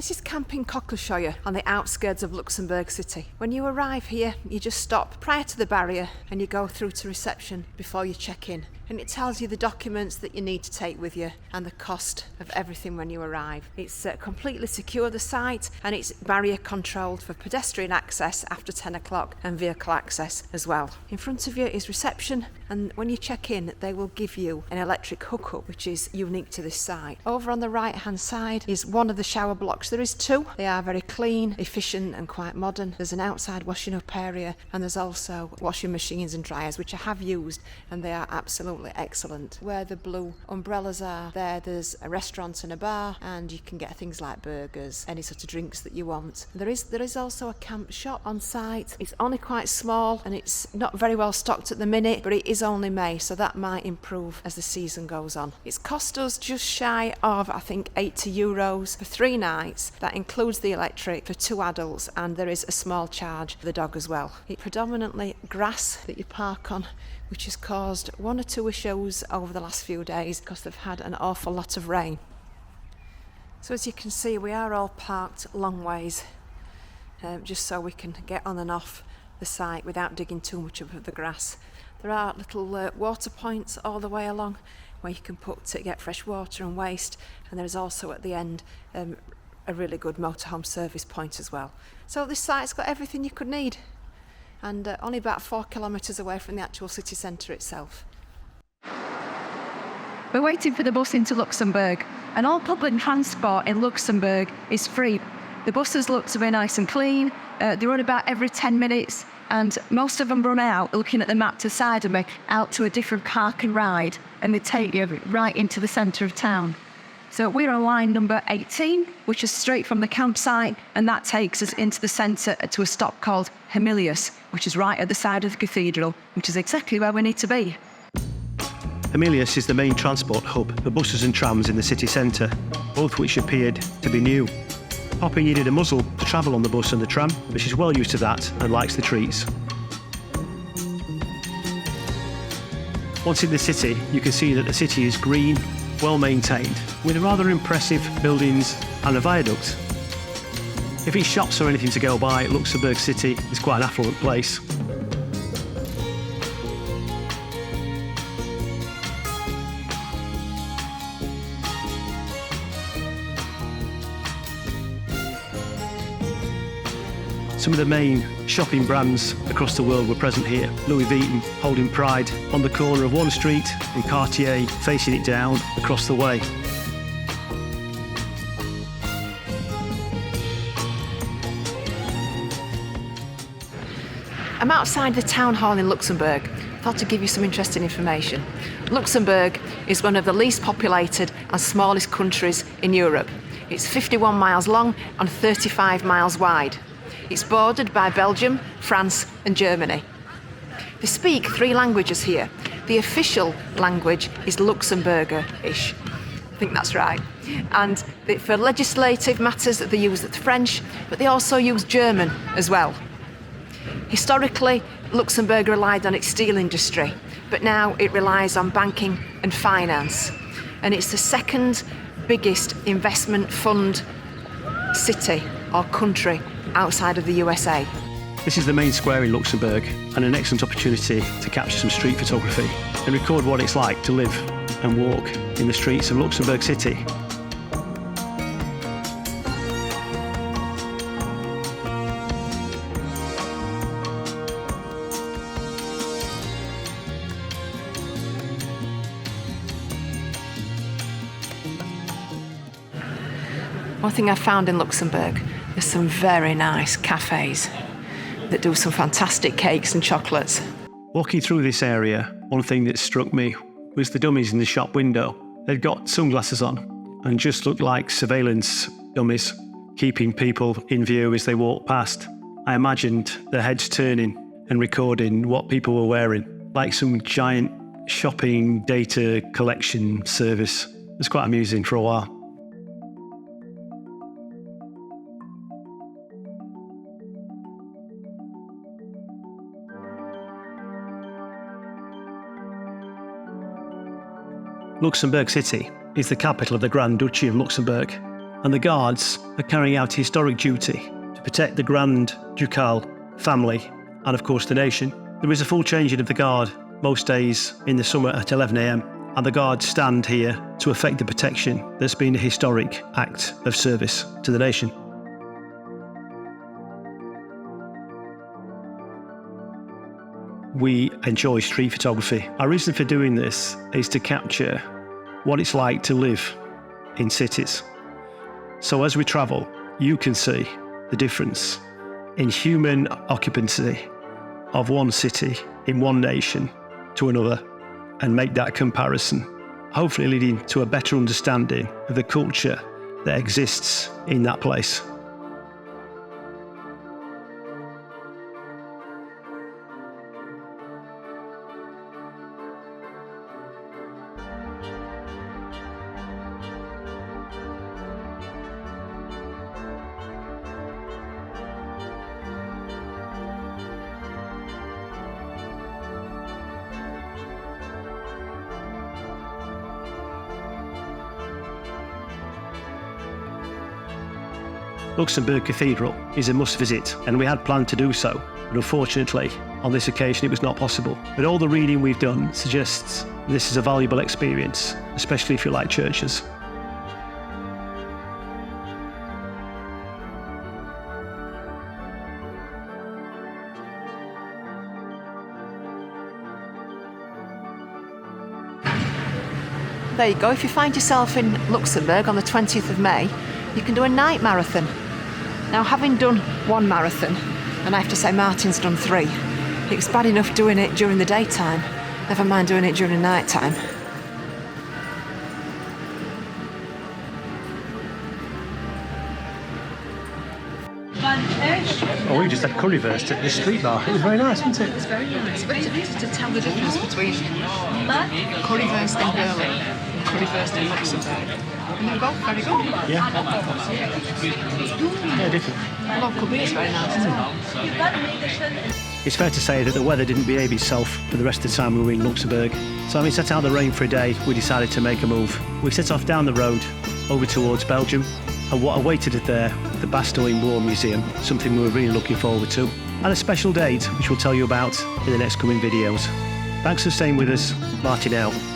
This is Camping Cockleshire on the outskirts of Luxembourg City. When you arrive here, you just stop prior to the barrier and you go through to reception before you check in. And it tells you the documents that you need to take with you and the cost of everything when you arrive. It's completely secure, the site, and it's barrier controlled for pedestrian access after 10 o'clock and vehicle access as well. In front of you is reception, and when you check in, they will give you an electric hookup, which is unique to this site. Over on the right hand side is one of the shower blocks. There is two. They are very clean, efficient and quite modern. There's an outside washing up area, and there's also washing machines and dryers, which I have used, and they are absolutely excellent. Where the blue umbrellas are, there's a restaurant and a bar, and you can get things like burgers, any sort of drinks that you want. There is also a camp shop on site. It's only quite small and it's not very well stocked at the minute, but it is only May, so that might improve as the season goes on. It's cost us just shy of, I think, €80 for 3 nights. That includes the electric for 2 adults, and there is a small charge for the dog as well. It's predominantly grass that you park on, which has caused 1 or 2 issues over the last few days because they've had an awful lot of rain. So as you can see, we are all parked long ways, just so we can get on and off the site without digging too much of the grass. There are little water points all the way along where you can get fresh water and waste, and there is also at the end a really good motorhome service point as well. So this site's got everything you could need, and only about 4 kilometres away from the actual city centre itself. We're waiting for the bus into Luxembourg, and all public transport in Luxembourg is free. The buses look to be nice and clean. They run about every 10 minutes, and most of them run out, looking at the map to the side of me, out to a different park and ride, and they take you right into the centre of town. So we're on line number 18, which is straight from the campsite, and that takes us into the centre to a stop called Emilius, which is right at the side of the cathedral, which is exactly where we need to be. Emilius is the main transport hub for buses and trams in the city centre, both which appeared to be new. Poppy needed a muzzle to travel on the bus and the tram, but she's well used to that and likes the treats. Once in the city, you can see that the city is green, well maintained, with rather impressive buildings and a viaduct. If it's shops or anything to go by, Luxembourg City is quite an affluent place. Some of the main shopping brands across the world were present here. Louis Vuitton holding Pride on the corner of one street and Cartier facing it down across the way. I'm outside the town hall in Luxembourg. I thought to give you some interesting information. Luxembourg is one of the least populated and smallest countries in Europe. It's 51 miles long and 35 miles wide. It's bordered by Belgium, France and Germany. They speak 3 languages here. The official language is Luxembourger-ish. I think that's right. And for legislative matters, they use the French, but they also use German as well. Historically, Luxembourg relied on its steel industry, but now it relies on banking and finance. And it's the second biggest investment fund city or country outside of the USA. This is the main square in Luxembourg, and an excellent opportunity to capture some street photography and record what it's like to live and walk in the streets of Luxembourg City. One thing I found in Luxembourg, there's some very nice cafes that do some fantastic cakes and chocolates. Walking through this area, one thing that struck me was the dummies in the shop window. They'd got sunglasses on and just looked like surveillance dummies, keeping people in view as they walked past. I imagined their heads turning and recording what people were wearing, like some giant shopping data collection service. It was quite amusing for a while. Luxembourg City is the capital of the Grand Duchy of Luxembourg and the guards are carrying out historic duty to protect the Grand Ducal family and of course the nation. There is a full changing of the guard most days in the summer at 11 a.m, and the guards stand here to effect the protection that's been a historic act of service to the nation. We enjoy street photography. Our reason for doing this is to capture what it's like to live in cities. So as we travel, you can see the difference in human occupancy of one city in one nation to another and make that comparison, hopefully leading to a better understanding of the culture that exists in that place. Luxembourg Cathedral is a must visit, and we had planned to do so, but unfortunately on this occasion it was not possible. But all the reading we've done suggests this is a valuable experience, especially if you like churches. There you go. If you find yourself in Luxembourg on the 20th of May, you can do a night marathon. Now, having done one marathon, and I have to say Martin's done 3, it's bad enough doing it during the daytime, never mind doing it during the night time. Oh, we just had currywurst at this street bar. It was very nice, wasn't it? It's very nice. But it's easy to tell the difference between currywurst in Berlin and currywurst in Luxembourg. And they're both very good. Yeah. Yeah, different. Local beer is very nice as well. It's fair to say that the weather didn't behave itself for the rest of the time we were in Luxembourg. So having set out the rain for a day, we decided to make a move. We set off down the road over towards Belgium, and what awaited us there, the Bastille in War Museum, something we were really looking forward to, and a special date which we'll tell you about in the next coming videos. Thanks for staying with us. Martin out.